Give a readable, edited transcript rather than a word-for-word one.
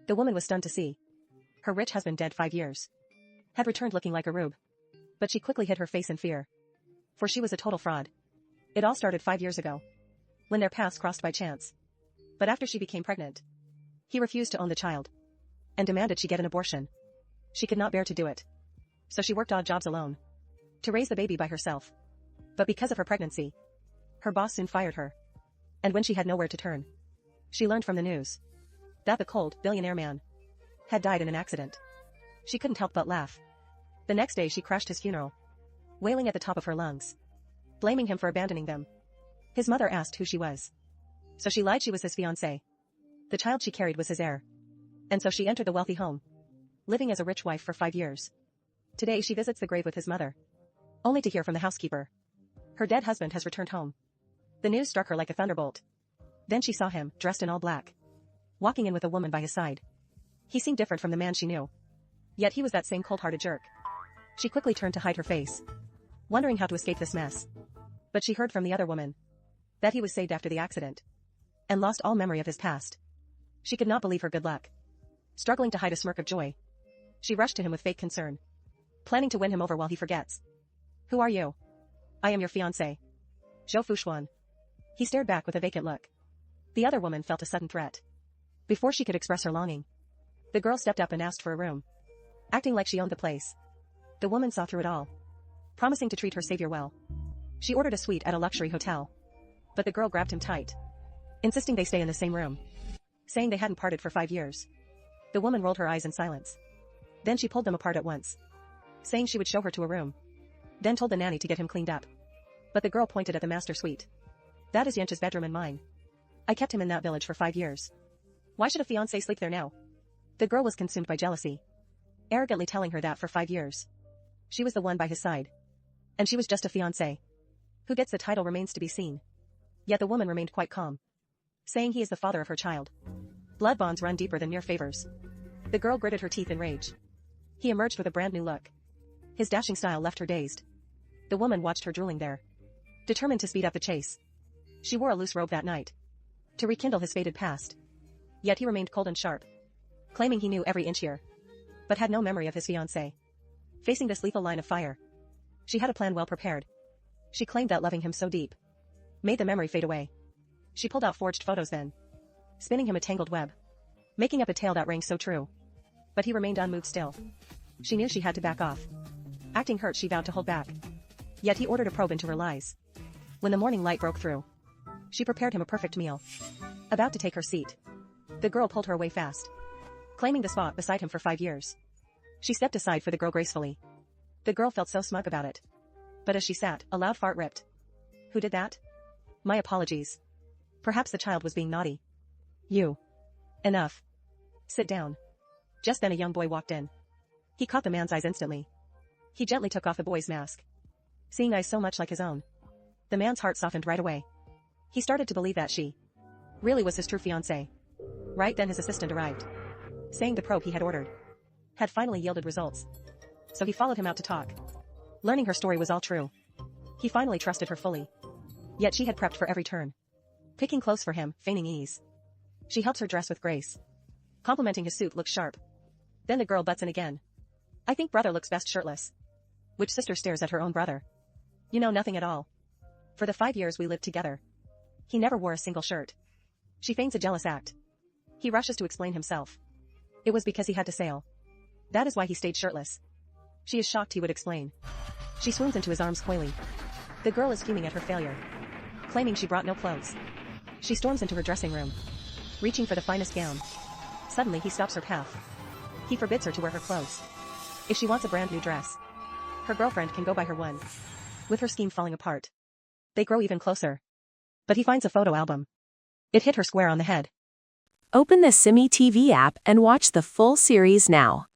The woman was stunned to see her rich husband, dead 5 years, had returned looking like a rube. But she quickly hid her face in fear, for she was a total fraud. It all started 5 years ago, when their paths crossed by chance. But after she became pregnant, he refused to own the child and demanded she get an abortion. She could not bear to do it, so she worked odd jobs alone to raise the baby by herself. But because of her pregnancy, her boss soon fired her. And when she had nowhere to turn, she learned from the news that the cold, billionaire man had died in an accident. She couldn't help but laugh. The next day she crashed his funeral, wailing at the top of her lungs, blaming him for abandoning them. His mother asked who she was, so she lied she was his fiancée. The child she carried was his heir, and so she entered the wealthy home, living as a rich wife for 5 years. Today she visits the grave with his mother, only to hear from the housekeeper her dead husband has returned home. The news struck her like a thunderbolt. Then she saw him, dressed in all black, walking in with a woman by his side. He seemed different from the man she knew, yet he was that same cold-hearted jerk. She quickly turned to hide her face, wondering how to escape this mess. But she heard from the other woman that he was saved after the accident and lost all memory of his past. She could not believe her good luck. Struggling to hide a smirk of joy, she rushed to him with fake concern, planning to win him over while he forgets. "Who are you?" "I am your fiancé, Zhou Fushuan." He stared back with a vacant look. The other woman felt a sudden threat. Before she could express her longing, the girl stepped up and asked for a room, acting like she owned the place. The woman saw through it all, promising to treat her savior well. She ordered a suite at a luxury hotel, but the girl grabbed him tight, insisting they stay in the same room, saying they hadn't parted for 5 years. The woman rolled her eyes in silence. Then she pulled them apart at once, saying she would show her to a room, then told the nanny to get him cleaned up. But the girl pointed at the master suite. "That is Yench's bedroom and mine. I kept him in that village for 5 years. Why should a fiancé sleep there now?" The girl was consumed by jealousy, arrogantly telling her that for 5 years, she was the one by his side, and she was just a fiancé. Who gets the title remains to be seen. Yet the woman remained quite calm, saying he is the father of her child. Blood bonds run deeper than mere favors. The girl gritted her teeth in rage. He emerged with a brand new look. His dashing style left her dazed. The woman watched her drooling there, determined to speed up the chase. She wore a loose robe that night to rekindle his faded past. Yet he remained cold and sharp, claiming he knew every inch here, but had no memory of his fiancée. Facing this lethal line of fire, she had a plan well prepared. She claimed that loving him so deep made the memory fade away. She pulled out forged photos then, spinning him a tangled web, making up a tale that rang so true. But he remained unmoved still. She knew she had to back off. Acting hurt, she vowed to hold back. Yet he ordered a probe into her lies. When the morning light broke through, she prepared him a perfect meal. About to take her seat, the girl pulled her away fast, claiming the spot beside him for 5 years. She stepped aside for the girl gracefully. The girl felt so smug about it. But as she sat, a loud fart ripped. "Who did that?" "My apologies. Perhaps the child was being naughty." "You." "Enough. Sit down." Just then a young boy walked in. He caught the man's eyes instantly. He gently took off the boy's mask, seeing eyes so much like his own. The man's heart softened right away. He started to believe that she really was his true fiancée. Right then his assistant arrived, saying the probe he had ordered had finally yielded results. So he followed him out to talk, learning her story was all true. He finally trusted her fully. Yet she had prepped for every turn, picking clothes for him, feigning ease. She helps her dress with grace, complimenting his suit looks sharp. Then the girl butts in again. "I think brother looks best shirtless." Which sister stares at her own brother. "You know nothing at all. For the 5 years we lived together, he never wore a single shirt." She feigns a jealous act. He rushes to explain himself. It was because he had to sail. That is why he stayed shirtless. She is shocked he would explain. She swoons into his arms coyly. The girl is fuming at her failure, claiming she brought no clothes. She storms into her dressing room, reaching for the finest gown. Suddenly he stops her path. He forbids her to wear her clothes. If she wants a brand new dress, her girlfriend can go buy her one. With her scheme falling apart, they grow even closer. But he finds a photo album. It hit her square on the head. Open the Simi TV app and watch the full series now.